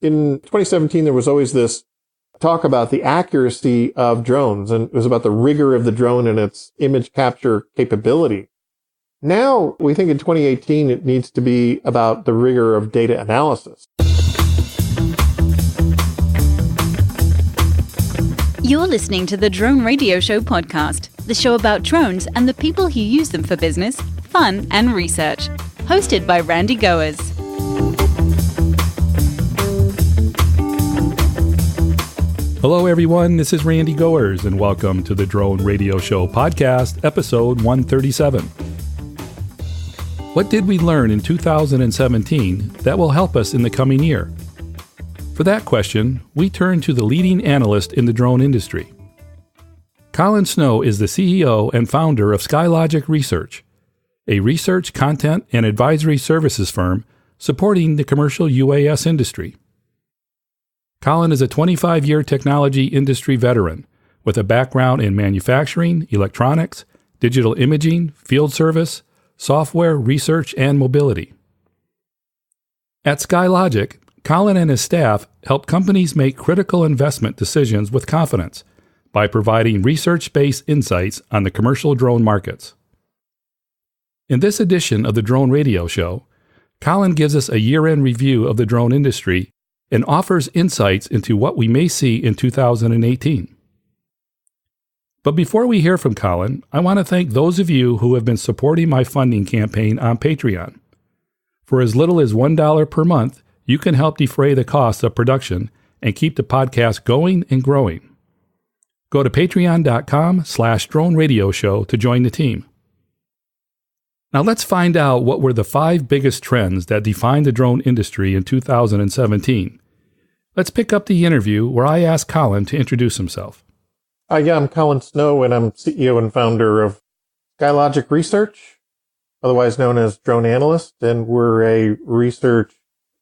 in 2017, there was always this talk about the accuracy of drones, and it was about the rigor of the drone and its image capture capability. Now, we think in 2018, it needs to be about the rigor of data analysis. You're listening to the Drone Radio Show podcast, the show about drones and the people who use them for business, fun, and research. Hosted by Randy Goers. Hello, everyone. This is Randy Goers, and welcome to the Drone Radio Show podcast, episode 137. What did we learn in 2017 that will help us in the coming year? For that question, we turn to the leading analyst in the drone industry. Colin Snow is the CEO and founder of Skylogic Research, a research, content, and advisory services firm supporting the commercial UAS industry. Colin is a 25-year technology industry veteran with a background in manufacturing, electronics, digital imaging, field service, software, research, and mobility. At Skylogic, Colin and his staff help companies make critical investment decisions with confidence by providing research-based insights on the commercial drone markets. In this edition of the Drone Radio Show, Colin gives us a year-end review of the drone industry and offers insights into what we may see in 2018. But before we hear from Colin, I want to thank those of you who have been supporting my funding campaign on Patreon. For as little as $1 per month, you can help defray the costs of production and keep the podcast going and growing. Go to patreon.com/drone radio show to join the team. Now let's find out what were the 5 biggest trends that defined the drone industry in 2017. Let's pick up the interview where I asked Colin to introduce himself. I'm Colin Snow, and I'm CEO and founder of Skylogic Research, otherwise known as Drone Analyst, and we're a research,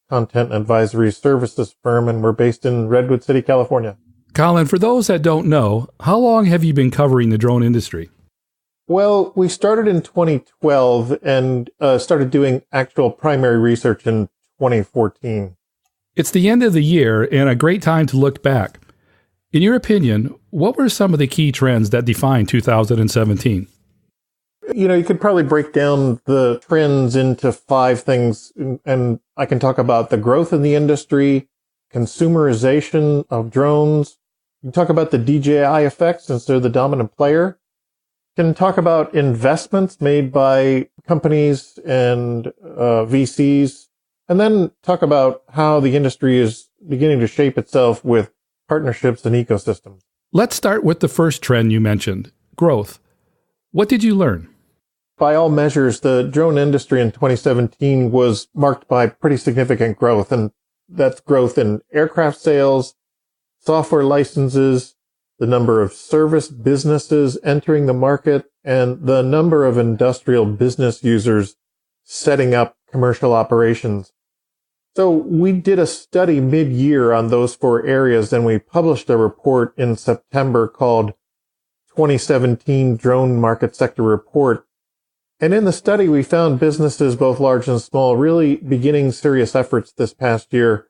content, and advisory services firm, and we're based in Redwood City, California. Colin, for those that don't know, how long have you been covering the drone industry? Well, we started in 2012 and started doing actual primary research in 2014. It's the end of the year and a great time to look back. In your opinion, what were some of the key trends that defined 2017? You could probably break down the trends into 5 things, and I can talk about the growth in the industry, consumerization of drones. You can talk about the DJI effect since they're the dominant player. Can talk about investments made by companies and VCs, and then talk about how the industry is beginning to shape itself with partnerships and ecosystems. Let's start with the first trend you mentioned, growth. What did you learn? By all measures, the drone industry in 2017 was marked by pretty significant growth, and that's growth in aircraft sales, software licenses, the number of service businesses entering the market, and the number of industrial business users setting up commercial operations. So we did a study mid-year on those 4 areas, and we published a report in September called 2017 Drone Market Sector Report. And in the study, we found businesses, both large and small, really beginning serious efforts this past year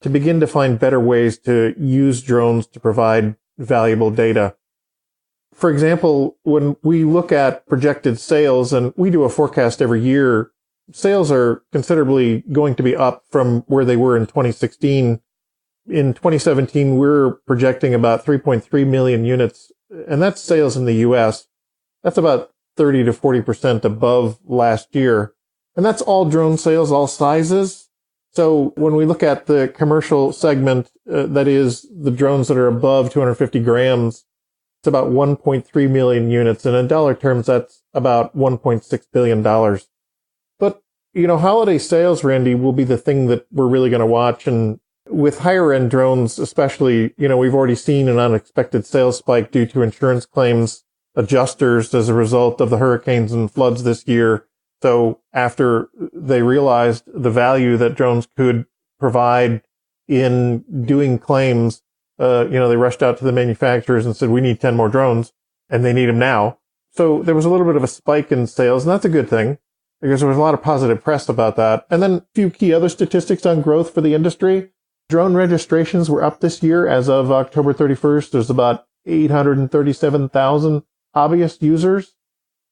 to begin to find better ways to use drones to provide valuable data. For example, when we look at projected sales, and we do a forecast every year, sales are considerably going to be up from where they were in 2016. In 2017, we're projecting about 3.3 million units, and that's sales in the U.S. That's about 30 to 40% above last year. And that's all drone sales, all sizes. So when we look at the commercial segment, that is the drones that are above 250 grams, it's about 1.3 million units. And in dollar terms, that's about $1.6 billion. But, holiday sales, Randy, will be the thing that we're really going to watch. And with higher end drones, especially, we've already seen an unexpected sales spike due to insurance claims adjusters as a result of the hurricanes and floods this year. So after they realized the value that drones could provide in doing claims, they rushed out to the manufacturers and said, we need 10 more drones, and they need them now. So there was a little bit of a spike in sales, and that's a good thing because there was a lot of positive press about that. And then a few key other statistics on growth for the industry. Drone registrations were up this year. As of October 31st, there's about 837,000 hobbyist users.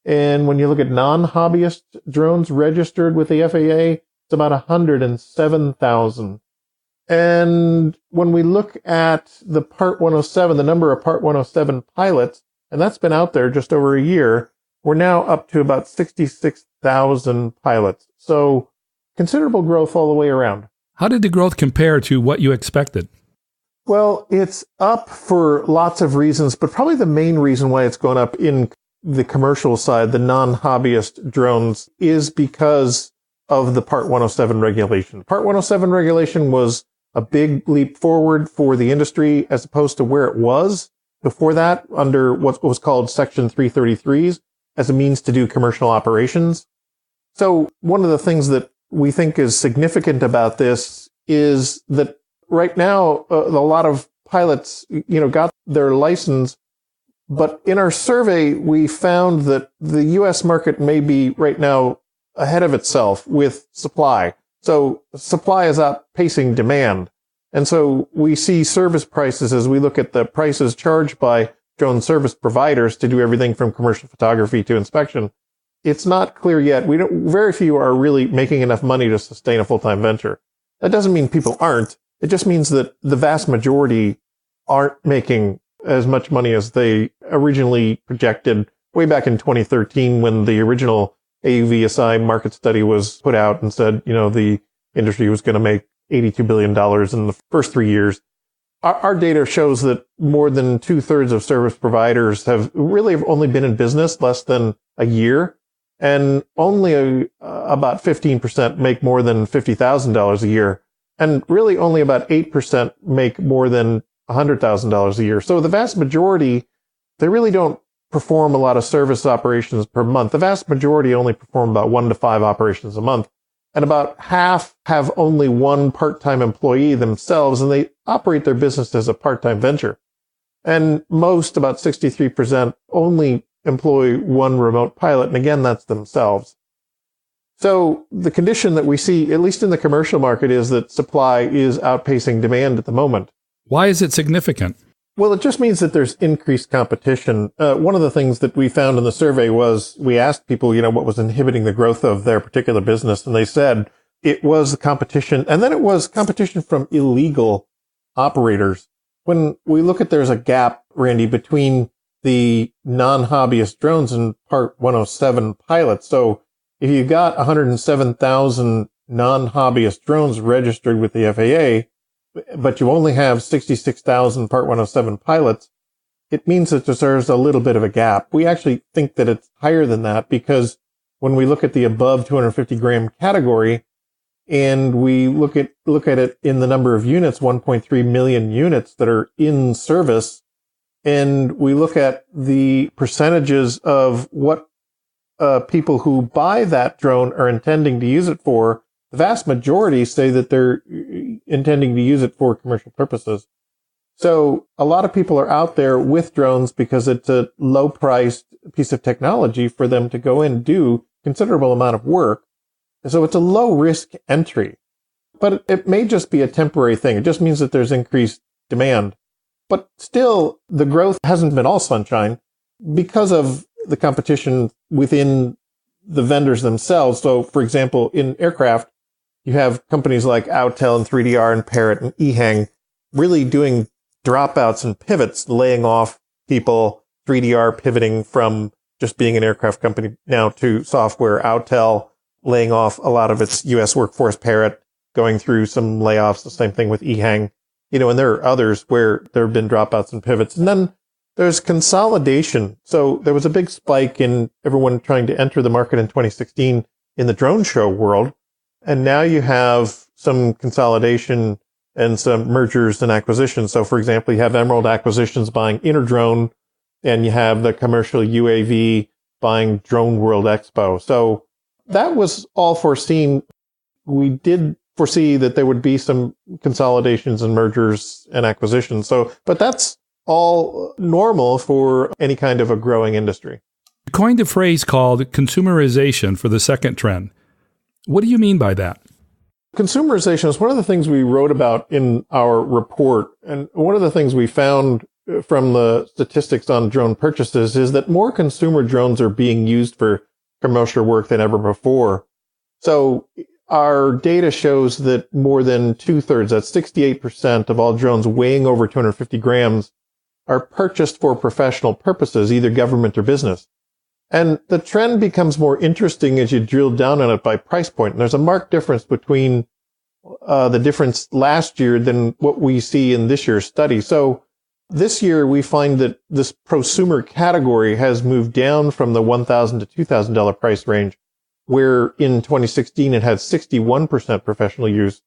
And when you look at non-hobbyist drones registered with the FAA, it's about 107,000. And when we look at the Part 107, the number of Part 107 pilots, and that's been out there just over a year, we're now up to about 66,000 pilots. So considerable growth all the way around. How did the growth compare to what you expected? Well, it's up for lots of reasons, but probably the main reason why it's gone up in the commercial side, the non-hobbyist drones, is because of the Part 107 regulation. Part 107 regulation was a big leap forward for the industry as opposed to where it was before that under what was called Section 333s as a means to do commercial operations. So one of the things that we think is significant about this is that right now a lot of pilots, got their license, but in our survey we found that the U.S. market may be right now ahead of itself with supply. So supply is outpacing demand. And so we see service prices as we look at the prices charged by drone service providers to do everything from commercial photography to inspection. It's not clear yet. Very few are really making enough money to sustain a full-time venture. That doesn't mean people aren't. It just means that the vast majority aren't making as much money as they originally projected way back in 2013 when the original AUVSI market study was put out and said, the industry was going to make $82 billion in the first 3 years. Our data shows that more than 2/3 of service providers have only been in business less than a year, and only about 15% make more than $50,000 a year, and really only about 8% make more than $100,000 a year. So the vast majority, they really don't perform a lot of service operations per month. The vast majority only perform about 1 to 5 operations a month. And about half have only one part-time employee themselves, and they operate their business as a part-time venture. And most, about 63%, only employ one remote pilot, and again, that's themselves. So the condition that we see, at least in the commercial market, is that supply is outpacing demand at the moment. Why is it significant? Well, it just means that there's increased competition. One of the things that we found in the survey was we asked people, what was inhibiting the growth of their particular business, and they said it was the competition, and then it was competition from illegal operators. When we look at there's a gap, Randy, between the non-hobbyist drones and Part 107 pilots. So if you got 107,000 non-hobbyist drones registered with the FAA, but you only have 66,000 Part 107 pilots, it means that there's a little bit of a gap. We actually think that it's higher than that because when we look at the above 250 gram category and we look at it in the number of units, 1.3 million units that are in service, and we look at the percentages of what people who buy that drone are intending to use it for, the vast majority say that they're intending to use it for commercial purposes. So a lot of people are out there with drones because it's a low-priced piece of technology for them to go in and do considerable amount of work. So it's a low-risk entry. But it may just be a temporary thing. It just means that there's increased demand. But still, the growth hasn't been all sunshine because of the competition within the vendors themselves. So, for example, in aircraft, you have companies like Autel and 3DR and Parrot and eHang really doing dropouts and pivots, laying off people, 3DR pivoting from just being an aircraft company now to software, Autel laying off a lot of its U.S. workforce, Parrot going through some layoffs, the same thing with eHang, and there are others where there have been dropouts and pivots. And then there's consolidation. So there was a big spike in everyone trying to enter the market in 2016 in the drone show world. And now you have some consolidation and some mergers and acquisitions. So, for example, you have Emerald Acquisitions buying Interdrone, and you have the commercial UAV buying Drone World Expo. So that was all foreseen. We did foresee that there would be some consolidations and mergers and acquisitions. But that's all normal for any kind of a growing industry. You coined a phrase called consumerization for the second trend. What do you mean by that? Consumerization is one of the things we wrote about in our report. And one of the things we found from the statistics on drone purchases is that more consumer drones are being used for commercial work than ever before. So our data shows that more than 2/3, that's 68% of all drones weighing over 250 grams, are purchased for professional purposes, either government or business. And the trend becomes more interesting as you drill down on it by price point. And there's a marked difference between the difference last year than what we see in this year's study. So this year we find that this prosumer category has moved down from the $1,000 to $2,000 price range, where in 2016 it had 61% professional use,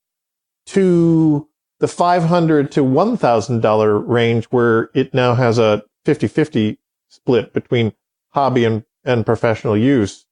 to the $500 to $1,000 range, where it now has a 50-50 split between hobby and professional use.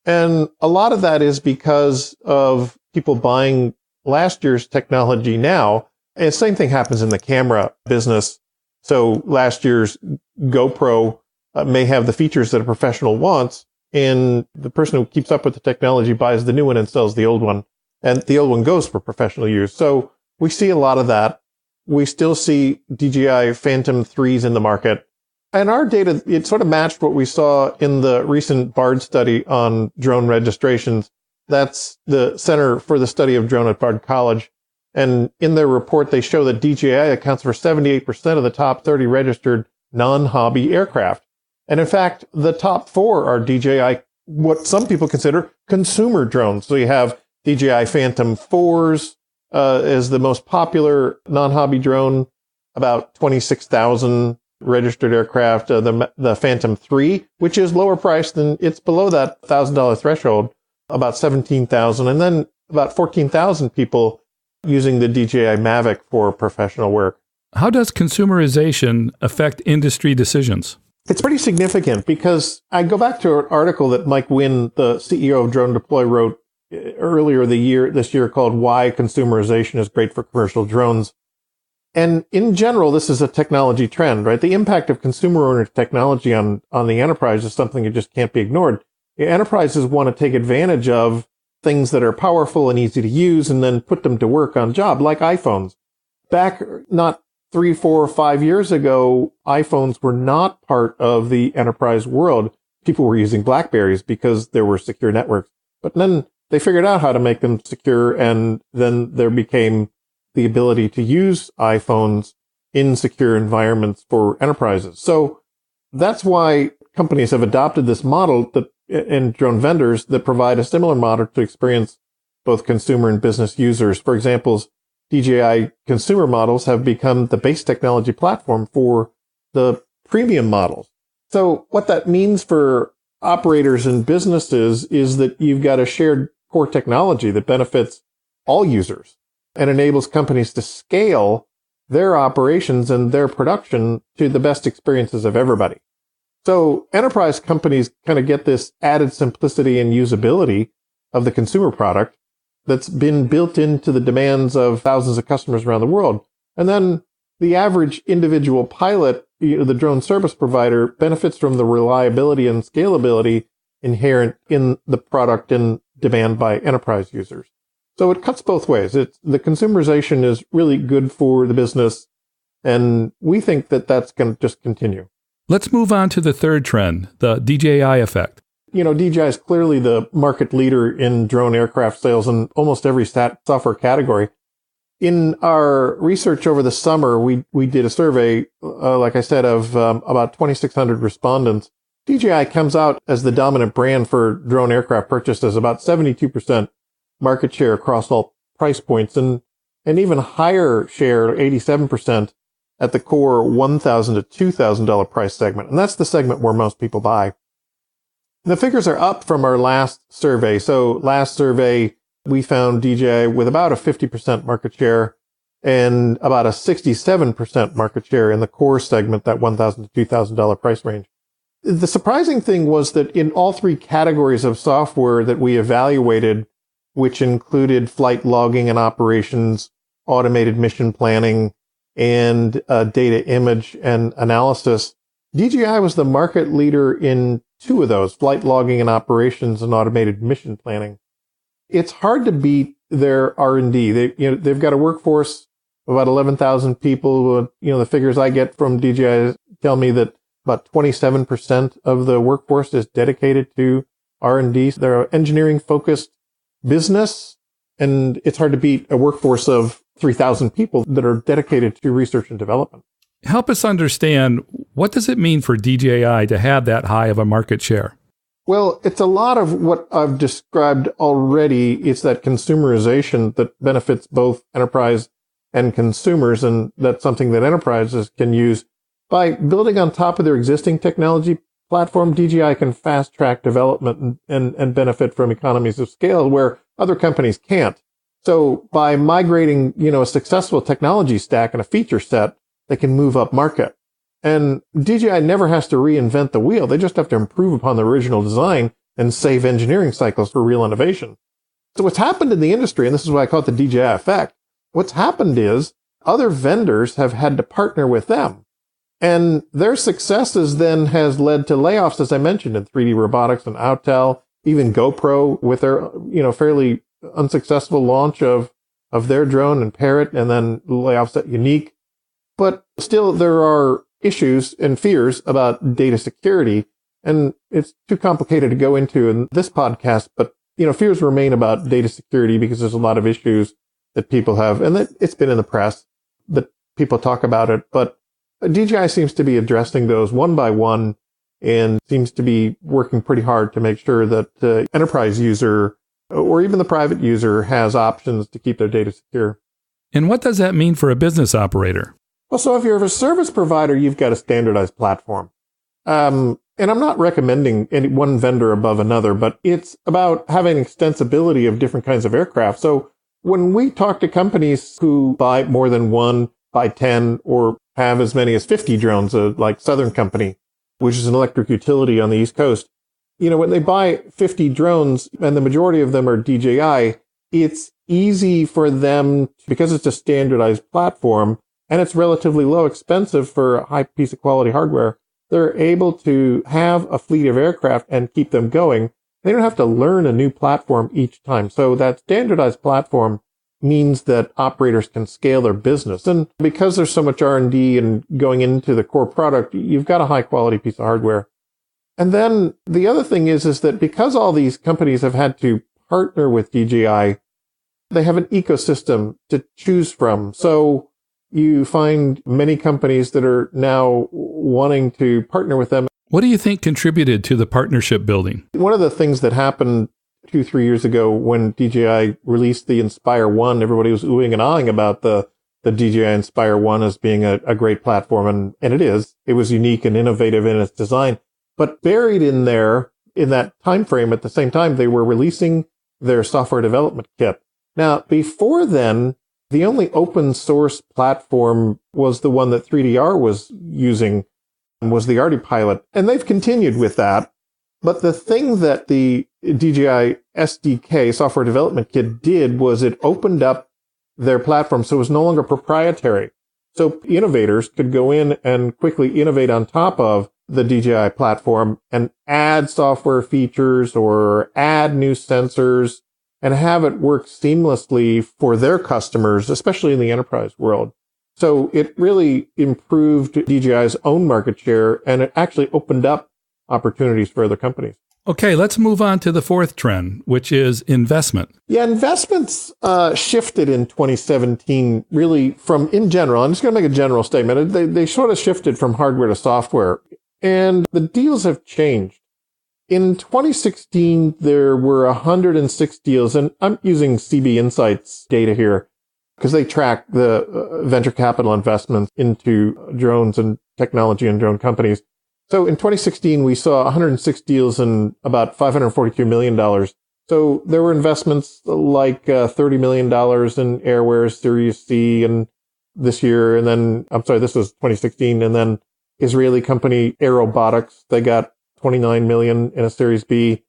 And a lot of that is because of people buying last year's technology now. And the same thing happens in the camera business. So last year's GoPro may have the features that a professional wants, and the person who keeps up with the technology buys the new one and sells the old one, and the old one goes for professional use. So we see a lot of that. We still see DJI Phantom 3s in the market. And our data, it sort of matched what we saw in the recent BARD study on drone registrations. That's the Center for the Study of Drone at Bard College. And in their report, they show that DJI accounts for 78% of the top 30 registered non-hobby aircraft. And in fact, the top 4 are DJI, what some people consider consumer drones. So you have DJI Phantom 4s as the most popular non-hobby drone, about 26,000 registered aircraft. The Phantom 3, which is lower priced than, it's below that $1,000 threshold, about 17,000. And then about 14,000 people using the DJI Mavic for professional work. How does consumerization affect industry decisions? It's pretty significant, because I go back to an article that Mike Wynn, the CEO of Drone Deploy, wrote earlier this year called Why Consumerization is Great for Commercial Drones. And in general, this is a technology trend, right? The impact of consumer-oriented technology on the enterprise is something that just can't be ignored. Enterprises want to take advantage of things that are powerful and easy to use and then put them to work on job, like iPhones. Back not 3, 4, 5 years ago, iPhones were not part of the enterprise world. People were using BlackBerries because there were secure networks. But then they figured out how to make them secure, and then there became the ability to use iPhones in secure environments for enterprises. So that's why companies have adopted this model and drone vendors that provide a similar model to experience both consumer and business users. For example, DJI consumer models have become the base technology platform for the premium models. So what that means for operators and businesses is that you've got a shared core technology that benefits all users and enables companies to scale their operations and their production to the best experiences of everybody. So enterprise companies kind of get this added simplicity and usability of the consumer product that's been built into the demands of thousands of customers around the world. And then the average individual pilot, the drone service provider, benefits from the reliability and scalability inherent in the product and demand by enterprise users. So it cuts both ways. The consumerization is really good for the business, and we think that that's going to just continue. Let's move on to the third trend, the DJI effect. DJI is clearly the market leader in drone aircraft sales in almost every software category. In our research over the summer, we did a survey, like I said, of about 2,600 respondents. DJI comes out as the dominant brand for drone aircraft purchases, about 72% market share across all price points, and even higher share, 87%, at the core $1,000 to $2,000 price segment. And that's the segment where most people buy. The figures are up from our last survey. So last survey, we found DJI with about a 50% market share and about a 67% market share in the core segment, that $1,000 to $2,000 price range. The surprising thing was that in all 3 categories of software that we evaluated, which included flight logging and operations, automated mission planning, and data image and analysis, DJI was the market leader in 2 of those, flight logging and operations and automated mission planning. It's hard to beat their R&D. They've got a workforce of about 11,000 people. The figures I get from DJI tell me that about 27% of the workforce is dedicated to R&D. They're an engineering-focused business, and it's hard to beat a workforce of 3,000 people that are dedicated to research and development. Help us understand, what does it mean for DJI to have that high of a market share? Well, it's a lot of what I've described already. It's that consumerization that benefits both enterprise and consumers, and that's something that enterprises can use. By building on top of their existing technology platform, DJI can fast-track development and benefit from economies of scale where other companies can't. So by migrating, a successful technology stack and a feature set, they can move up market. And DJI never has to reinvent the wheel. They just have to improve upon the original design and save engineering cycles for real innovation. So what's happened in the industry, and this is why I call it the DJI effect, what's happened is other vendors have had to partner with them. And their successes then has led to layoffs, as I mentioned, in 3D Robotics and Autel, even GoPro with their, fairly unsuccessful launch of their drone and Parrot, and then layoffs at Unique. But still, there are issues and fears about data security, and it's too complicated to go into in this podcast, but, fears remain about data security because there's a lot of issues that people have, and that it's been in the press that people talk about it, but DJI seems to be addressing those one by one and seems to be working pretty hard to make sure that the enterprise user or even the private user has options to keep their data secure. And what does that mean for a business operator? Well, so if you're a service provider, you've got a standardized platform. And I'm not recommending any one vendor above another, but it's about having extensibility of different kinds of aircraft. So when we talk to companies who buy more than one, buy 10, or have as many as 50 drones, like Southern Company, which is an electric utility on the East Coast, when they buy 50 drones and the majority of them are DJI, it's easy for them, because it's a standardized platform, and it's relatively low expensive for a high piece of quality hardware, they're able to have a fleet of aircraft and keep them going. They don't have to learn a new platform each time. So that standardized platform means that operators can scale their business. And because there's so much R&D and going into the core product, you've got a high quality piece of hardware. And then the other thing is that because all these companies have had to partner with DJI, they have an ecosystem to choose from. So you find many companies that are now wanting to partner with them. What do you think contributed to the partnership building? One of the things that happened 2-3 years ago when DJI released the Inspire 1, everybody was oohing and ahhing about the DJI Inspire 1 as being a great platform, and it is. It was unique and innovative in its design. But buried in there, in that time frame, at the same time, they were releasing their software development kit. Now, before then, the only open source platform was the one that 3DR was using, was the ArtiPilot. And they've continued with that. But the thing that the DJI SDK, Software Development Kit, did was it opened up their platform so it was no longer proprietary. So innovators could go in and quickly innovate on top of the DJI platform and add software features or add new sensors and have it work seamlessly for their customers, especially in the enterprise world. So it really improved DJI's own market share, and it actually opened up opportunities for other companies. Okay, let's move on to the fourth trend, which is investment. Yeah, investments shifted in 2017, really from, in general, I'm just going to make a general statement. They sort of shifted from hardware to software, and the deals have changed. In 2016, there were 106 deals, and I'm using CB Insights data here because they track the venture capital investments into drones and technology and drone companies. So in 2016, we saw 106 deals and about $542 million. So there were investments like $30 million in Airware Series C and this year. And then, this was 2016. And then Israeli company Aerobotics, they got 29 million in a Series B.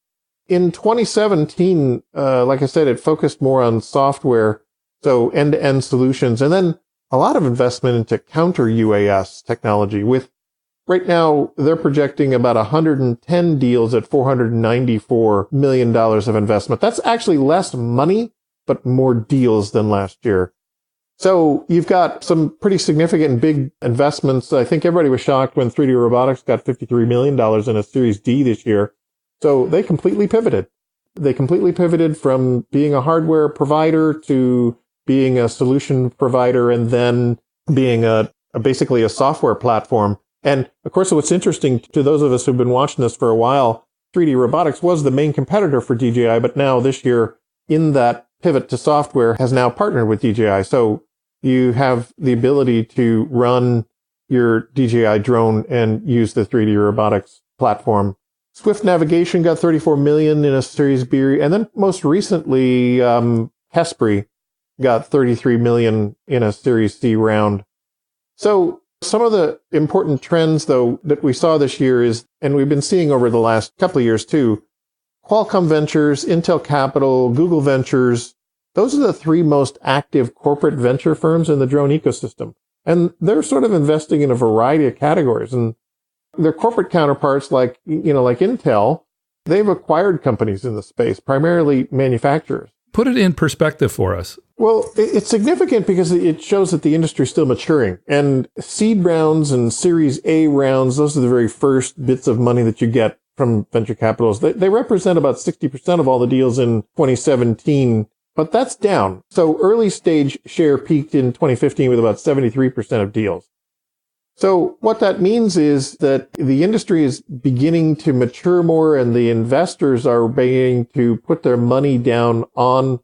In 2017, like I said, it focused more on software, so end-to-end solutions, and then a lot of investment into counter UAS technology. With right now, they're projecting about 110 deals at $494 million of investment. That's actually less money but more deals than last year. So you've got some pretty significant big investments. I think everybody was shocked when 3D Robotics got $53 million in a Series D this year. So they completely pivoted. They completely pivoted from being a hardware provider to being a solution provider and then being basically a software platform. And of course, what's interesting to those of us who've been watching this for a while, 3D Robotics was the main competitor for DJI, but now this year in that pivot to software has now partnered with DJI. So you have the ability to run your DJI drone and use the 3D Robotics platform. Swift Navigation got $34 million in a Series B, and then most recently, Hespri got $33 million in a Series C round. So some of the important trends, though, that we saw this year is, and we've been seeing over the last couple of years too, Qualcomm Ventures, Intel Capital, Google Ventures, those are the three most active corporate venture firms in the drone ecosystem. And they're sort of investing in a variety of categories. And their corporate counterparts like Intel, they've acquired companies in the space, primarily manufacturers. Put it in perspective for us. Well, it's significant because it shows that the industry is still maturing. And seed rounds and Series A rounds, those are the very first bits of money that you get from venture capitals. They represent about 60% of all the deals in 2017, but that's down. So early stage share peaked in 2015 with about 73% of deals. So what that means is that the industry is beginning to mature more and the investors are beginning to put their money down on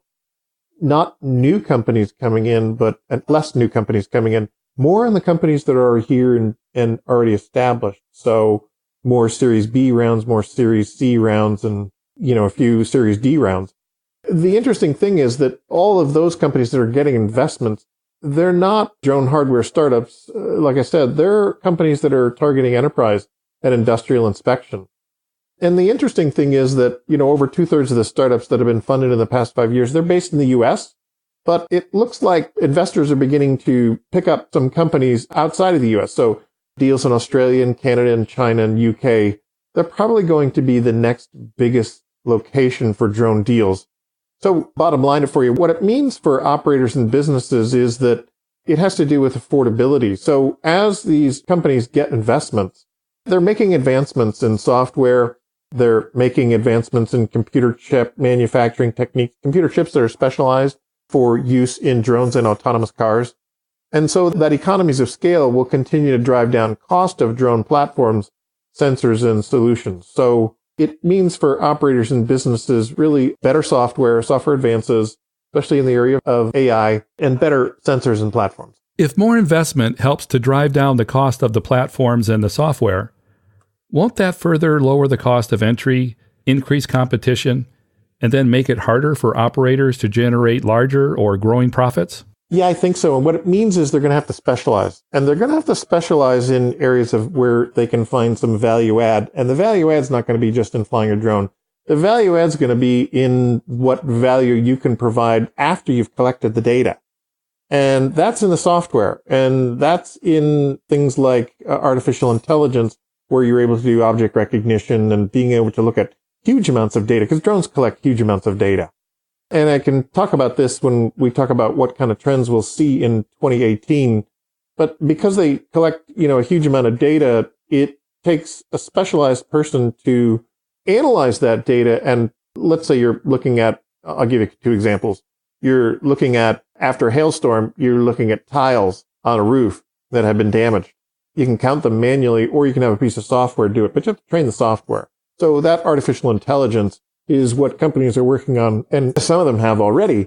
not new companies coming in, but less new companies coming in, more on the companies that are here and already established. So more Series B rounds, more Series C rounds, and, a few Series D rounds. The interesting thing is that all of those companies that are getting investments, they're not drone hardware startups. Like I said, they're companies that are targeting enterprise and industrial inspection. And the interesting thing is that, over 2/3 of the startups that have been funded in the past 5 years, they're based in the US, but it looks like investors are beginning to pick up some companies outside of the US. So deals in Australia and Canada and China and UK, they're probably going to be the next biggest location for drone deals. So bottom line for you, what it means for operators and businesses is that it has to do with affordability. So as these companies get investments, they're making advancements in software. They're making advancements in computer chip manufacturing techniques, computer chips that are specialized for use in drones and autonomous cars. And so that economies of scale will continue to drive down cost of drone platforms, sensors, and solutions. So it means for operators and businesses really better software advances, especially in the area of AI, and better sensors and platforms. If more investment helps to drive down the cost of the platforms and the software, won't that further lower the cost of entry, increase competition, and then make it harder for operators to generate larger or growing profits? Yeah, I think so. And what it means is they're going to have to specialize. And they're going to have to specialize in areas of where they can find some value add. And the value add is not going to be just in flying a drone. The value add is going to be in what value you can provide after you've collected the data. And that's in the software. And that's in things like artificial intelligence, where you're able to do object recognition and being able to look at huge amounts of data, because drones collect huge amounts of data. And I can talk about this when we talk about what kind of trends we'll see in 2018. But because they collect, a huge amount of data, it takes a specialized person to analyze that data. And let's say you're looking at, I'll give you 2 examples. You're looking at, after a hailstorm, you're looking at tiles on a roof that have been damaged. You can count them manually, or you can have a piece of software do it, but you have to train the software. So that artificial intelligence is what companies are working on, and some of them have already.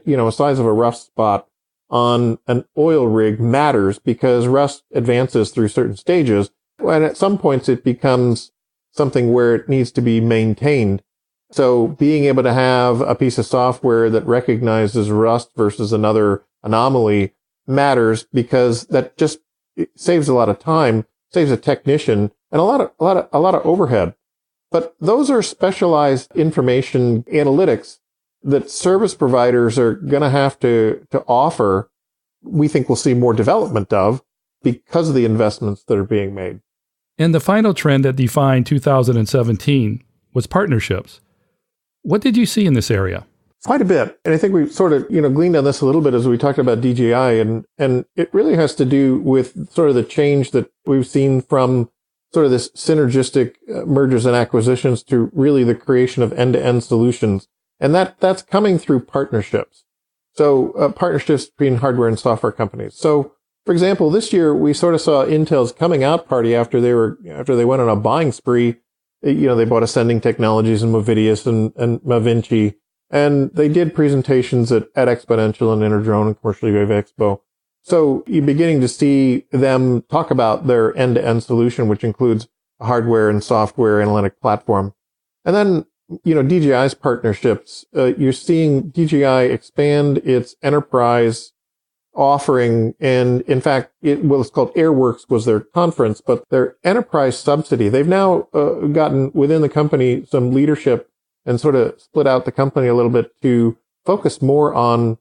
A size of a rust spot on an oil rig matters because rust advances through certain stages, and at some points it becomes something where it needs to be maintained. So being able to have a piece of software that recognizes rust versus another anomaly matters, because that just saves a lot of time, saves a technician, and a lot of overhead. But those are specialized information analytics that service providers are going to have to offer. We think we'll see more development of because of the investments that are being made. And the final trend that defined 2017 was partnerships. What did you see in this area? Quite a bit. And I think we sort of, gleaned on this a little bit as we talked about DJI, and it really has to do with sort of the change that we've seen from sort of this synergistic mergers and acquisitions to really the creation of end-to-end solutions. And that's coming through partnerships. So partnerships between hardware and software companies. So, for example, this year we sort of saw Intel's coming out party after they went on a buying spree. They bought Ascending Technologies and Movidius and Mavinci. And they did presentations at Exponential and Interdrone and Commercial UAV Expo. So you're beginning to see them talk about their end-to-end solution, which includes a hardware and software analytic platform. And then, DJI's partnerships, you're seeing DJI expand its enterprise offering. And in fact, it's called AirWorks was their conference, but their enterprise subsidy, they've now gotten within the company some leadership and sort of split out the company a little bit to focus more on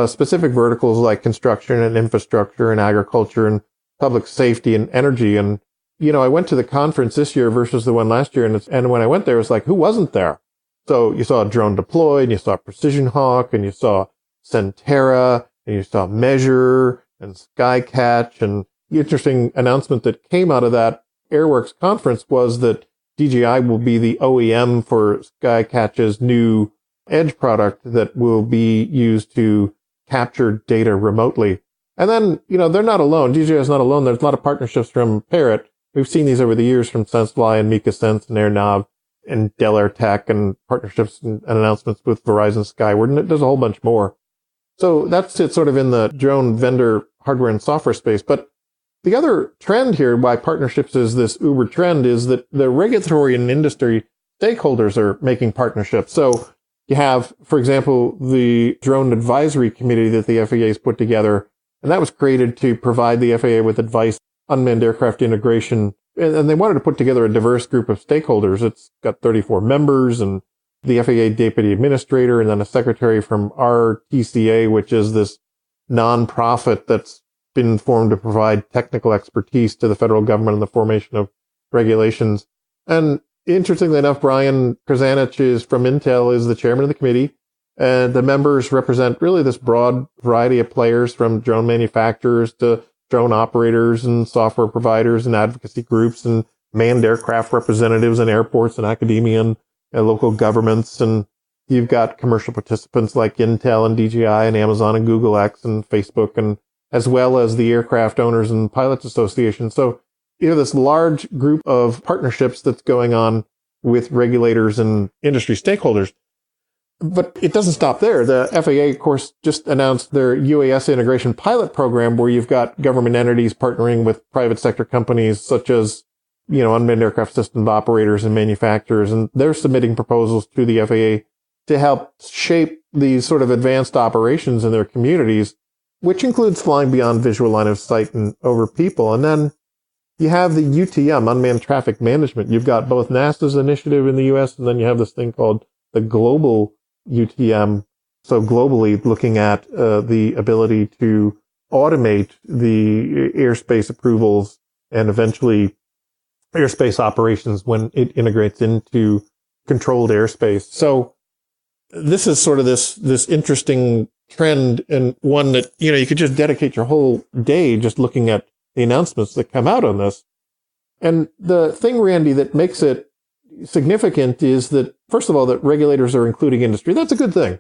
specific verticals like construction and infrastructure and agriculture and public safety and energy. And, I went to the conference this year versus the one last year. And when I went there, it was like, who wasn't there? So you saw Drone Deployed, and you saw Precision Hawk, and you saw Centera, and you saw Measure and Skycatch. And the interesting announcement that came out of that AirWorks conference was that DJI will be the OEM for Skycatch's new Edge product that will be used to capture data remotely. And then, they're not alone. DJI is not alone. There's a lot of partnerships from Parrot. We've seen these over the years from SenseFly and MikaSense and AirNav and Dell AirTech, and partnerships and announcements with Verizon Skyward. And there's a whole bunch more. So that's it sort of in the drone vendor hardware and software space. But the other trend here, why partnerships is this uber trend, is that the regulatory and industry stakeholders are making partnerships. So you have, for example, the Drone Advisory Committee that the FAA has put together, and that was created to provide the FAA with advice on unmanned aircraft integration. And they wanted to put together a diverse group of stakeholders. It's got 34 members, and the FAA deputy administrator, and then a secretary from RTCA, which is this nonprofit that's been formed to provide technical expertise to the federal government in the formation of regulations. And interestingly enough, Brian Krzanich is from Intel, is the chairman of the committee. And the members represent really this broad variety of players, from drone manufacturers to drone operators and software providers and advocacy groups and manned aircraft representatives and airports and academia and local governments. And you've got commercial participants like Intel and DJI and Amazon and Google X and Facebook, and as well as the Aircraft Owners and Pilots Association. So you have this large group of partnerships that's going on with regulators and industry stakeholders. But it doesn't stop there. The FAA, of course, just announced their UAS integration pilot program, where you've got government entities partnering with private sector companies such as, unmanned aircraft system operators and manufacturers. And they're submitting proposals to the FAA to help shape these sort of advanced operations in their communities, which includes flying beyond visual line of sight and over people. And then you have the UTM, Unmanned Traffic Management. You've got both NASA's initiative in the U.S., and then you have this thing called the Global UTM. So globally, looking at the ability to automate the airspace approvals and eventually airspace operations when it integrates into controlled airspace. So this is sort of this interesting trend, and one that, you could just dedicate your whole day just looking at the announcements that come out on this. And the thing, Randy, that makes it significant is that, first of all, that regulators are including industry. That's a good thing.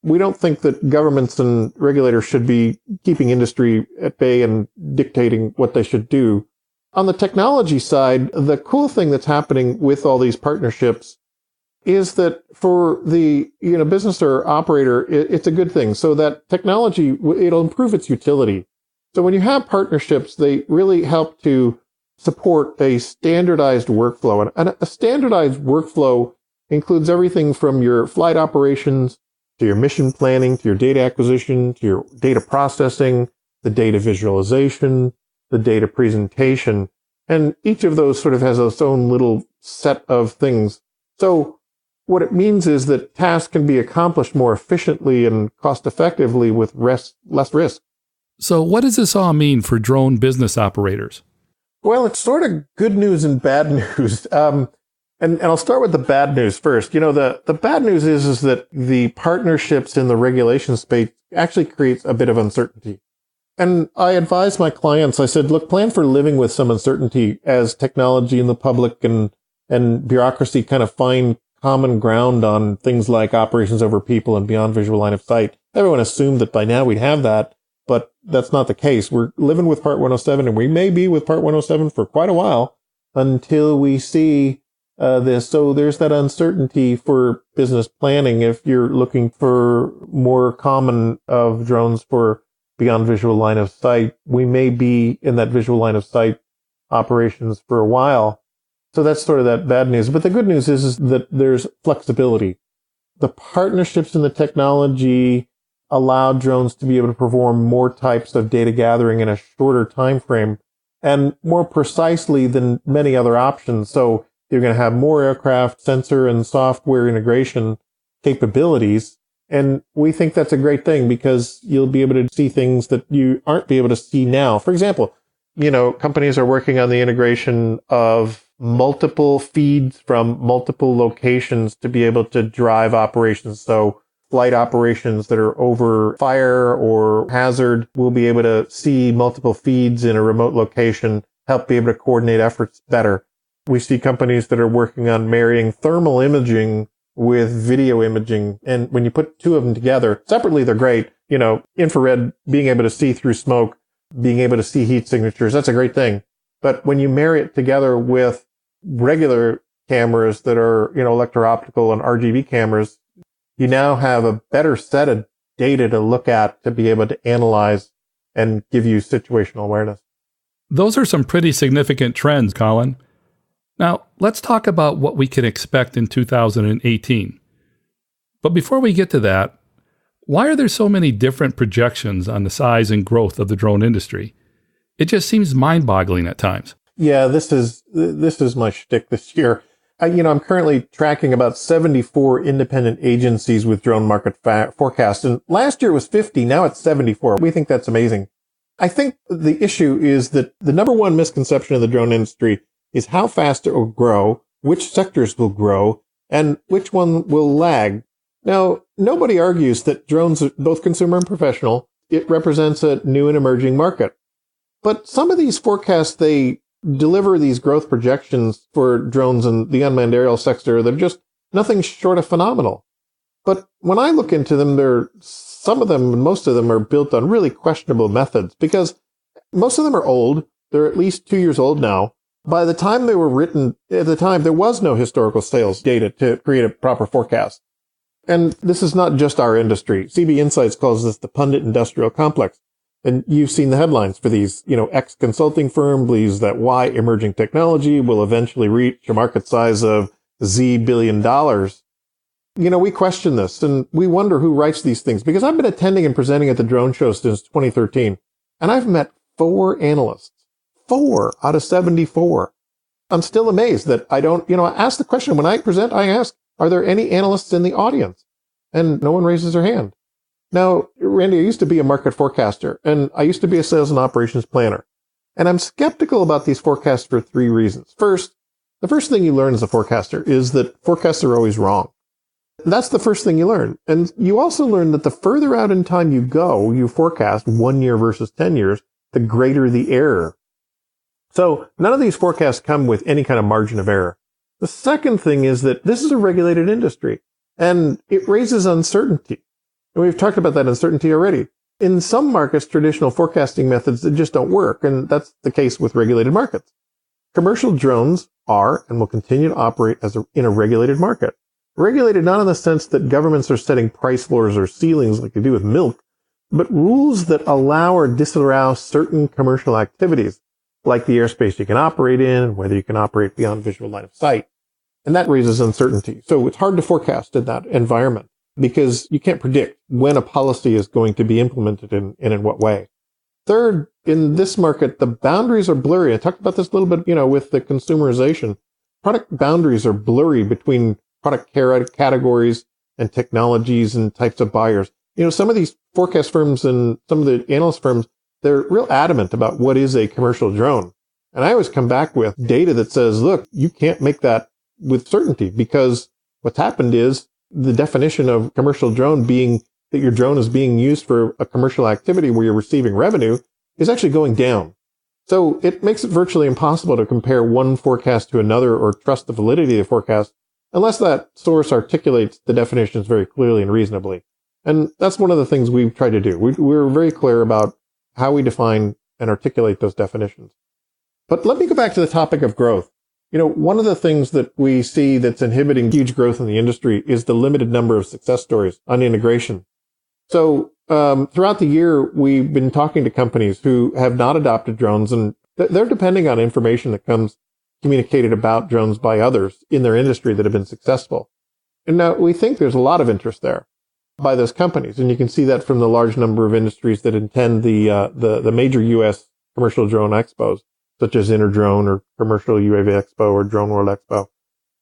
We don't think that governments and regulators should be keeping industry at bay and dictating what they should do. On the technology side, the cool thing that's happening with all these partnerships is that for the business or operator, it's a good thing. So that technology, it'll improve its utility. So when you have partnerships, they really help to support a standardized workflow. And a standardized workflow includes everything from your flight operations to your mission planning, to your data acquisition, to your data processing, the data visualization, the data presentation. And each of those sort of has its own little set of things. So what it means is that tasks can be accomplished more efficiently and cost effectively with less risk. So what does this all mean for drone business operators? Well, it's sort of good news and bad news. And I'll start with the bad news first. The bad news is that the partnerships in the regulation space actually creates a bit of uncertainty. And I advise my clients, I said, look, plan for living with some uncertainty as technology and the public and bureaucracy kind of find common ground on things like operations over people and beyond visual line of sight. Everyone assumed that by now we'd have that, but that's not the case. We're living with Part 107, and we may be with Part 107 for quite a while until we see this. So there's that uncertainty for business planning. If you're looking for more common of drones for beyond visual line of sight, we may be in that visual line of sight operations for a while. So that's sort of that bad news. But the good news is that there's flexibility. The partnerships in the technology allow drones to be able to perform more types of data gathering in a shorter time frame and more precisely than many other options. So you're going to have more aircraft sensor and software integration capabilities. And we think that's a great thing because you'll be able to see things that you aren't be able to see now. For example, companies are working on the integration of multiple feeds from multiple locations to be able to drive operations. So flight operations that are over fire or hazard will be able to see multiple feeds in a remote location, help be able to coordinate efforts better. We see companies that are working on marrying thermal imaging with video imaging. And when you put two of them together, separately, they're great. Infrared, being able to see through smoke, being able to see heat signatures, that's a great thing. But when you marry it together with regular cameras that are, electro-optical and RGB cameras, you now have a better set of data to look at to be able to analyze and give you situational awareness. Those are some pretty significant trends, Colin. Now, let's talk about what we can expect in 2018. But before we get to that, why are there so many different projections on the size and growth of the drone industry? It just seems mind-boggling at times. Yeah, this is my shtick this year. I'm currently tracking about 74 independent agencies with drone market forecasts. And last year was 50. Now it's 74. We think that's amazing. I think the issue is that the number one misconception of the drone industry is how fast it will grow, which sectors will grow, and which one will lag. Now, nobody argues that drones, both consumer and professional, it represents a new and emerging market. But some of these forecasts, they deliver these growth projections for drones and the unmanned aerial sector. They're just nothing short of phenomenal. But when I look into them, some of them, most of them are built on really questionable methods because most of them are old. They're at least 2 years old now. By the time they were written, at the time, there was no historical sales data to create a proper forecast. And this is not just our industry. CB Insights calls this the pundit industrial complex. And you've seen the headlines for these, X consulting firm believes that Y emerging technology will eventually reach a market size of Z billion dollars. We question this and we wonder who writes these things because I've been attending and presenting at the drone show since 2013 and I've met 4 analysts, 4 out of 74. I'm still amazed that I ask the question when I present, I ask, are there any analysts in the audience? And no one raises their hand. Now, Randy, I used to be a market forecaster, and I used to be a sales and operations planner. And I'm skeptical about these forecasts for 3 reasons. First, the first thing you learn as a forecaster is that forecasts are always wrong. That's the first thing you learn. And you also learn that the further out in time you forecast 1 year versus 10 years, the greater the error. So none of these forecasts come with any kind of margin of error. The second thing is that this is a regulated industry, and it raises uncertainty. And we've talked about that uncertainty already. In some markets, traditional forecasting methods that just don't work, and that's the case with regulated markets. Commercial drones are and will continue to operate in a regulated market. Regulated not in the sense that governments are setting price floors or ceilings like they do with milk, but rules that allow or disallow certain commercial activities, like the airspace you can operate in, and whether you can operate beyond visual line of sight. And that raises uncertainty. So it's hard to forecast in that environment, because you can't predict when a policy is going to be implemented and in what way. Third, in this market, the boundaries are blurry. I talked about this a little bit, with the consumerization. Product boundaries are blurry between product categories and technologies and types of buyers. Some of these forecast firms and some of the analyst firms, they're real adamant about what is a commercial drone. And I always come back with data that says, look, you can't make that with certainty, because what's happened is the definition of commercial drone being that your drone is being used for a commercial activity where you're receiving revenue is actually going down. So it makes it virtually impossible to compare one forecast to another or trust the validity of the forecast unless that source articulates the definitions very clearly and reasonably. And that's one of the things we've tried to do. We're very clear about how we define and articulate those definitions. But let me go back to the topic of growth. One of the things that we see that's inhibiting huge growth in the industry is the limited number of success stories on integration. So throughout the year, we've been talking to companies who have not adopted drones, and they're depending on information that comes communicated about drones by others in their industry that have been successful. And now we think there's a lot of interest there by those companies, and you can see that from the large number of industries that attend the major U.S. commercial drone expos, such as Interdrone or Commercial UAV Expo or Drone World Expo.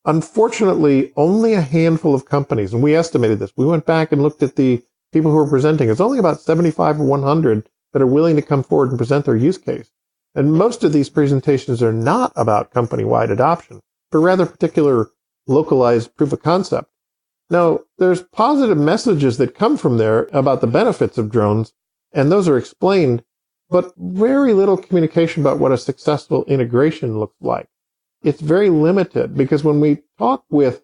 Unfortunately, only a handful of companies, and we estimated this. We went back and looked at the people who are presenting. It's only about 75 or 100 that are willing to come forward and present their use case. And most of these presentations are not about company-wide adoption, but rather particular localized proof of concept. Now, there's positive messages that come from there about the benefits of drones, and those are explained, but very little communication about what a successful integration looks like. It's very limited because when we talk with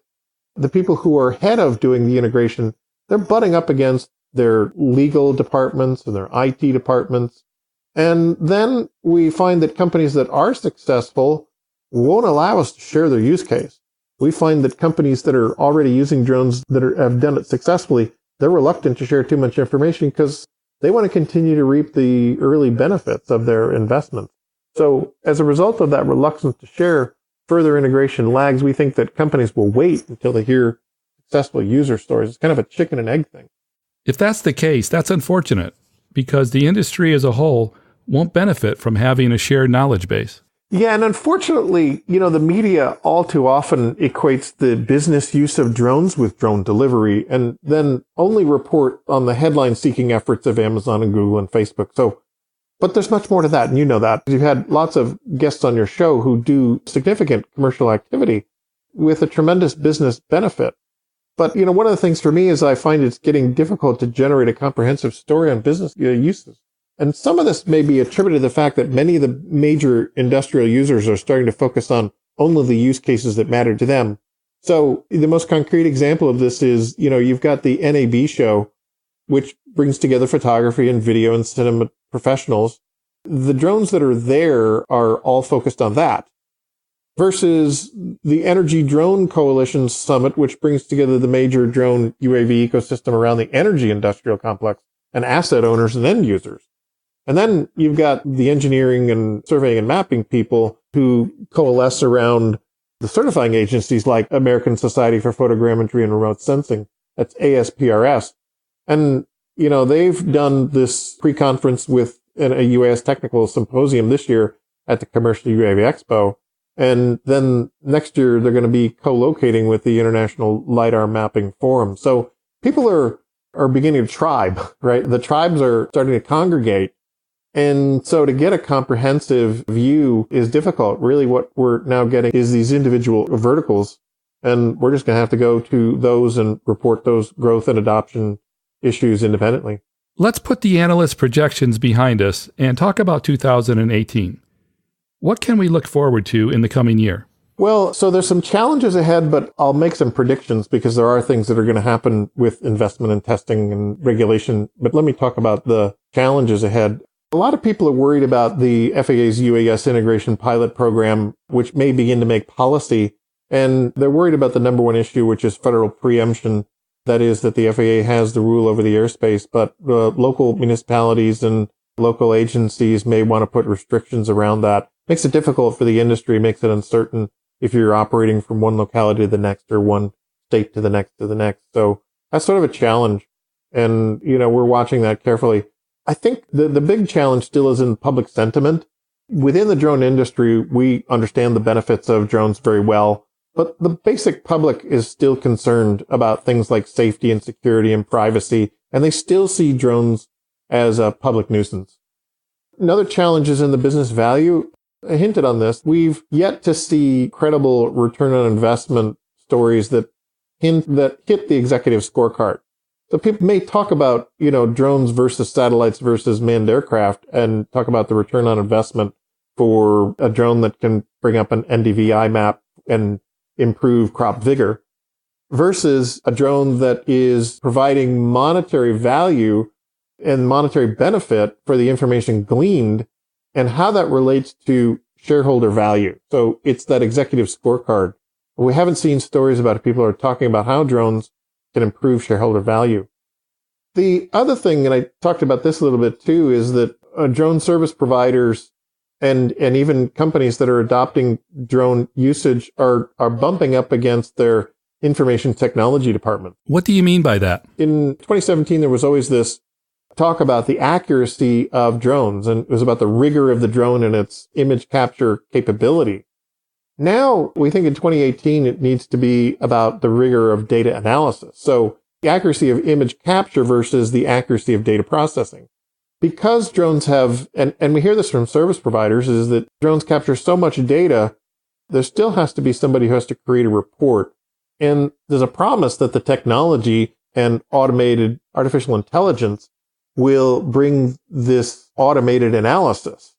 the people who are head of doing the integration, they're butting up against their legal departments and their IT departments. And then we find that companies that are successful won't allow us to share their use case. We find that companies that are already using drones that have done it successfully, they're reluctant to share too much information because they want to continue to reap the early benefits of their investment. So as a result of that reluctance to share, further integration lags. We think that companies will wait until they hear successful user stories. It's kind of a chicken and egg thing. If that's the case, that's unfortunate because the industry as a whole won't benefit from having a shared knowledge base. Yeah, and unfortunately, the media all too often equates the business use of drones with drone delivery and then only report on the headline-seeking efforts of Amazon and Google and Facebook. But there's much more to that, and you know that. You've had lots of guests on your show who do significant commercial activity with a tremendous business benefit. But, one of the things for me is I find it's getting difficult to generate a comprehensive story on business uses. And some of this may be attributed to the fact that many of the major industrial users are starting to focus on only the use cases that matter to them. So the most concrete example of this is, you've got the NAB show, which brings together photography and video and cinema professionals. The drones that are there are all focused on that. Versus the Energy Drone Coalition Summit, which brings together the major drone UAV ecosystem around the energy industrial complex and asset owners and end users. And then you've got the engineering and surveying and mapping people who coalesce around the certifying agencies like American Society for Photogrammetry and Remote Sensing. That's ASPRS. And, they've done this pre-conference with a UAS technical symposium this year at the Commercial UAV Expo. And then next year, they're going to be co-locating with the International LiDAR Mapping Forum. So people are beginning to tribe, right? The tribes are starting to congregate. And so to get a comprehensive view is difficult. Really, what we're now getting is these individual verticals. And we're just going to have to go to those and report those growth and adoption issues independently. Let's put the analyst projections behind us and talk about 2018. What can we look forward to in the coming year? Well, so there's some challenges ahead, but I'll make some predictions because there are things that are going to happen with investment and testing and regulation. But let me talk about the challenges ahead. A lot of people are worried about the FAA's UAS integration pilot program, which may begin to make policy. And they're worried about the number one issue, which is federal preemption. That is that the FAA has the rule over the airspace, but local municipalities and local agencies may want to put restrictions around that. Makes it difficult for the industry, makes it uncertain if you're operating from one locality to the next or one state to the next to the next. So that's sort of a challenge. And, we're watching that carefully. I think the big challenge still is in public sentiment. Within the drone industry, we understand the benefits of drones very well, but the basic public is still concerned about things like safety and security and privacy, and they still see drones as a public nuisance. Another challenge is in the business value. hinted on this. We've yet to see credible return on investment stories that hit the executive scorecard. So people may talk about, drones versus satellites versus manned aircraft and talk about the return on investment for a drone that can bring up an NDVI map and improve crop vigor versus a drone that is providing monetary value and monetary benefit for the information gleaned and how that relates to shareholder value. So it's that executive scorecard. We haven't seen stories about it. People are talking about how drones can improve shareholder value. The other thing, and I talked about this a little bit too, is that drone service providers and even companies that are adopting drone usage are bumping up against their information technology department. What do you mean by that? In 2017, there was always this talk about the accuracy of drones, and it was about the rigor of the drone and its image capture capability. Now, we think in 2018, it needs to be about the rigor of data analysis. So the accuracy of image capture versus the accuracy of data processing. Because drones have, and we hear this from service providers, is that drones capture so much data, there still has to be somebody who has to create a report. And there's a promise that the technology and automated artificial intelligence will bring this automated analysis.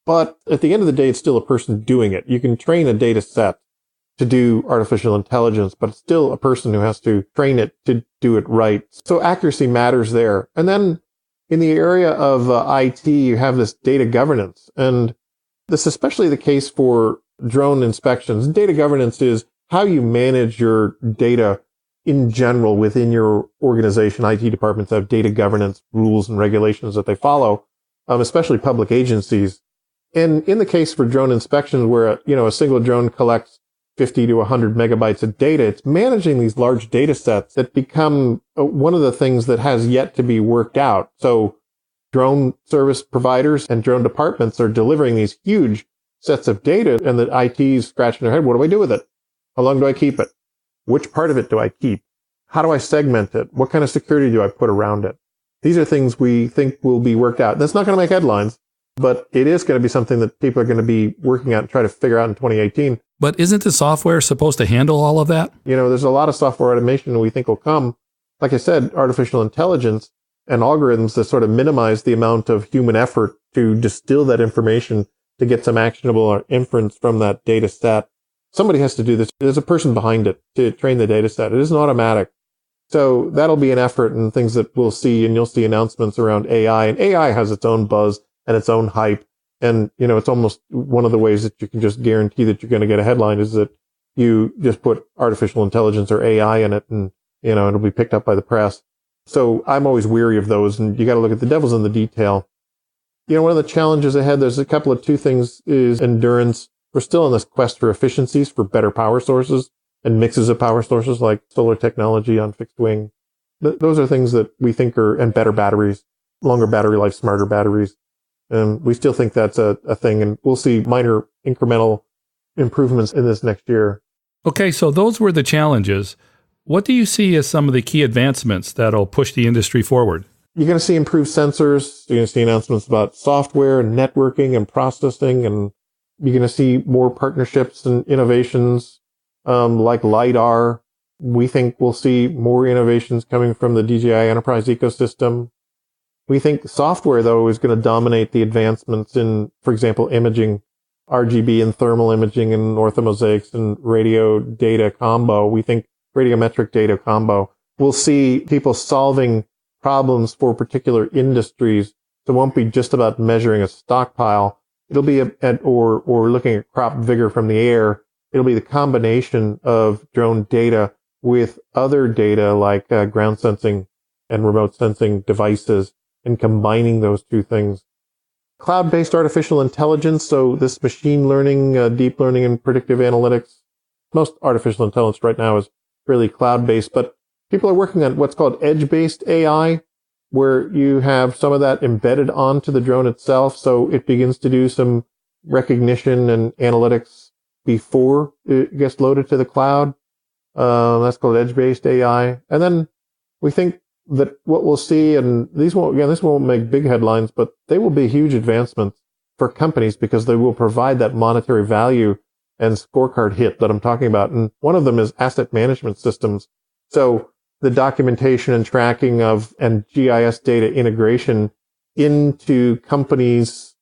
But at the end of the day, it's still a person doing it. You can train a data set to do artificial intelligence, but it's still a person who has to train it to do it right. So accuracy matters there. And then in the area of IT, you have this data governance. And this is especially the case for drone inspections. Data governance is how you manage your data in general within your organization. IT departments have data governance rules and regulations that they follow, especially public agencies. And in the case for drone inspections where, a single drone collects 50 to 100 megabytes of data, it's managing these large data sets that become one of the things that has yet to be worked out. So drone service providers and drone departments are delivering these huge sets of data, and the IT is scratching their head. What do I do with it? How long do I keep it? Which part of it do I keep? How do I segment it? What kind of security do I put around it? These are things we think will be worked out. That's not going to make headlines, but it is going to be something that people are going to be working out and try to figure out in 2018. But isn't the software supposed to handle all of that? There's a lot of software automation we think will come. Like I said, artificial intelligence and algorithms that sort of minimize the amount of human effort to distill that information to get some actionable inference from that data set. Somebody has to do this. There's a person behind it to train the data set. It isn't automatic. So that'll be an effort and things that we'll see, and you'll see announcements around AI. And AI has its own buzz and its own hype. And, it's almost one of the ways that you can just guarantee that you're going to get a headline is that you just put artificial intelligence or AI in it and, it'll be picked up by the press. So I'm always weary of those, and you got to look at the devil's in the detail. One of the challenges ahead, there's a couple of two things is endurance. We're still on this quest for efficiencies, for better power sources and mixes of power sources like solar technology on fixed wing. Those are things that we think and better batteries, longer battery life, smarter batteries. And we still think that's a thing, and we'll see minor incremental improvements in this next year. Okay, so those were the challenges. What do you see as some of the key advancements that'll push the industry forward? You're going to see improved sensors. You're going to see announcements about software and networking and processing, and you're going to see more partnerships and innovations like LiDAR. We think we'll see more innovations coming from the DJI enterprise ecosystem. We think software, though, is going to dominate the advancements in, for example, imaging, RGB and thermal imaging and orthomosaics and radio data combo. We think radiometric data combo. We'll see people solving problems for particular industries. So it won't be just about measuring a stockpile. It'll be or looking at crop vigor from the air. It'll be the combination of drone data with other data like ground sensing and remote sensing devices, and combining those two things. Cloud-based artificial intelligence, so this machine learning, deep learning, and predictive analytics. Most artificial intelligence right now is really cloud-based, but people are working on what's called edge-based AI, where you have some of that embedded onto the drone itself, so it begins to do some recognition and analytics before it gets loaded to the cloud. That's called edge-based AI. And then we think that what we'll see, and this won't make big headlines, but they will be huge advancements for companies because they will provide that monetary value and scorecard hit that I'm talking about. And one of them is asset management systems. So the documentation and tracking of and GIS data integration into companies'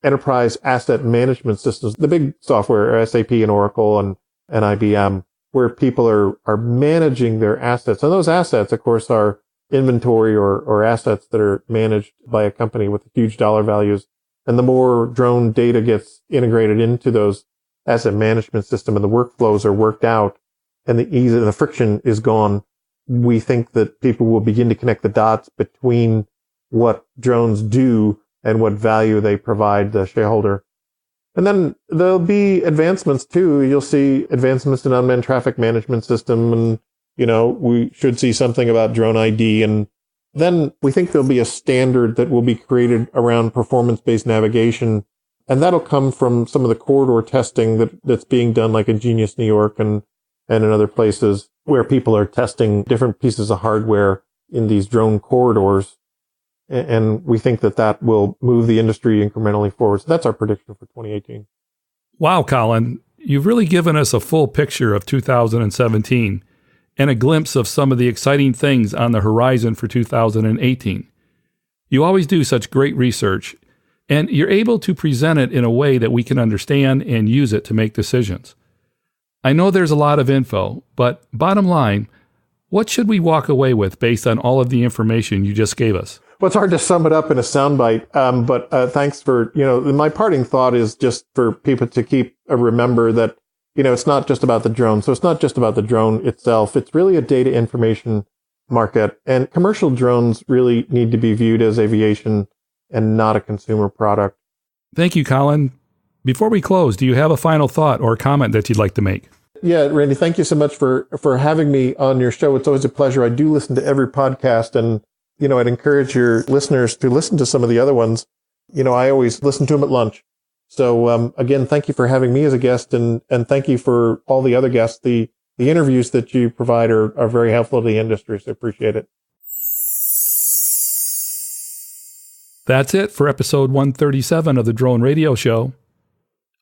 enterprise asset management systems, the big software, SAP and Oracle and IBM, where people are managing their assets. And those assets, of course, are inventory or assets that are managed by a company with huge dollar values. And the more drone data gets integrated into those asset management system and the workflows are worked out and the ease and the friction is gone, we think that people will begin to connect the dots between what drones do and what value they provide the shareholder. And then there'll be advancements too. You'll see advancements in unmanned traffic management system, and we should see something about drone ID. And then we think there'll be a standard that will be created around performance-based navigation. And that'll come from some of the corridor testing that's being done, like in Genius, New York, and in other places where people are testing different pieces of hardware in these drone corridors. And we think that will move the industry incrementally forward. So that's our prediction for 2018. Wow, Colin, you've really given us a full picture of 2017 and a glimpse of some of the exciting things on the horizon for 2018. You always do such great research, and you're able to present it in a way that we can understand and use it to make decisions. I know there's a lot of info, but bottom line, what should we walk away with based on all of the information you just gave us? Well, it's hard to sum it up in a soundbite, but thanks for, my parting thought is just for people to remember that, it's not just about the drone. So it's not just about the drone itself. It's really a data information market, and commercial drones really need to be viewed as aviation and not a consumer product. Thank you, Colin. Before we close, do you have a final thought or comment that you'd like to make? Yeah, Randy, thank you so much for having me on your show. It's always a pleasure. I do listen to every podcast, and I'd encourage your listeners to listen to some of the other ones. I always listen to them at lunch. So again, thank you for having me as a guest, and thank you for all the other guests. The interviews that you provide are very helpful to the industry, so appreciate it. That's it for episode 137 of the Drone Radio Show.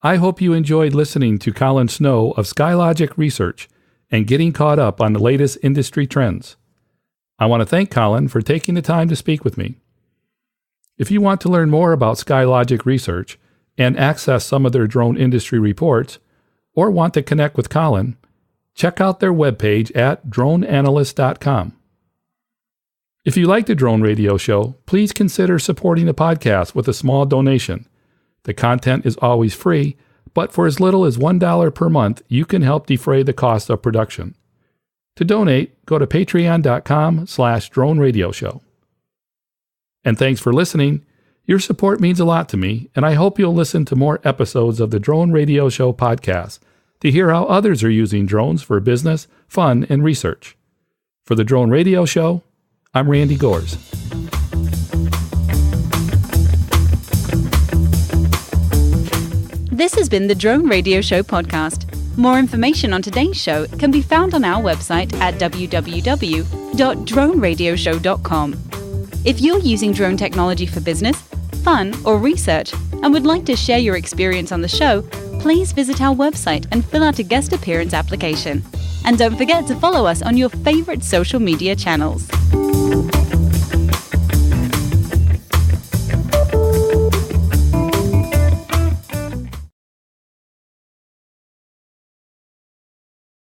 I hope you enjoyed listening to Colin Snow of Skylogic Research and getting caught up on the latest industry trends. I want to thank Colin for taking the time to speak with me. If you want to learn more about Skylogic Research and access some of their drone industry reports, or want to connect with Colin, check out their webpage at droneanalyst.com. If you like the Drone Radio Show, please consider supporting the podcast with a small donation. The content is always free, but for as little as $1 per month, you can help defray the cost of production. To donate, go to patreon.com/Drone Radio Show. And thanks for listening. Your support means a lot to me, and I hope you'll listen to more episodes of the Drone Radio Show podcast to hear how others are using drones for business, fun, and research. For the Drone Radio Show, I'm Randy Gores. This has been the Drone Radio Show podcast. More information on today's show can be found on our website at www.droneradioshow.com. If you're using drone technology for business, fun, or research and would like to share your experience on the show, please visit our website and fill out a guest appearance application. And don't forget to follow us on your favorite social media channels.